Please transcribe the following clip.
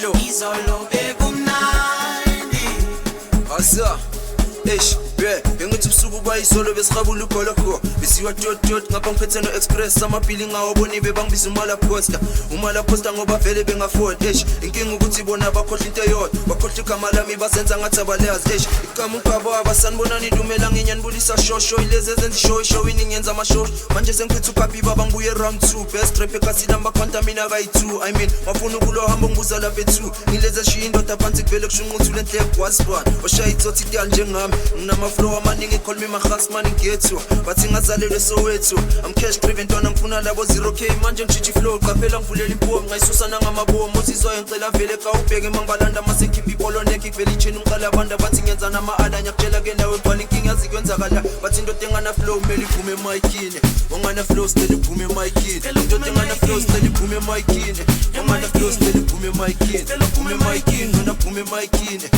izolo bekumnandi asa bengithi ubusuku bayizolo besirhabula ugolokho besiwa dot ngapha ngiphethe no express amabhili ngawaboni bebangibiza umala poster ngoba vele bengafold inkinga ukuthi bona bakhohle into eyodwa bakhohle igama lami bazenza ngathi abalazi igama ugabo abasanibonani idumela nginyanibulisa shosho ilezi ezenza show iningenza amashow manje sengiphethe ukapi baba ngibuye round 2 best rap ekasi number quanta mina kayi2 I mean wafuna ukulo hamba ngibuza lapha e2 ngileze shiya indoda phansi kuvele kushunquthu lenhle waspan oshaya ithothi idal njengami nginamaflow amaningi call me mahasman ngethu bathi ngazalelwe Soweto I'm cash driven ntwana ngifuna labo 0k manje ngijiji flow qaphela ngivulela impomo ngayisusa nangamabomo uzizwa ngicela vele ka ubheke mangibalanda masekhiphi ipolo neck vele ichini umqala abantu bathi ngenza nama-ala ngiyakutshela ke nawe ngibhala inkinga yazikwenzakala bathi indoda engana flow kumele iphume emayikhini ongana flow sicela iphume emayikhini indoda engana flow sicela iphume emayikhini ongana flow sicela iphume emayikhini iphume emayikhini nona iphume emayikhini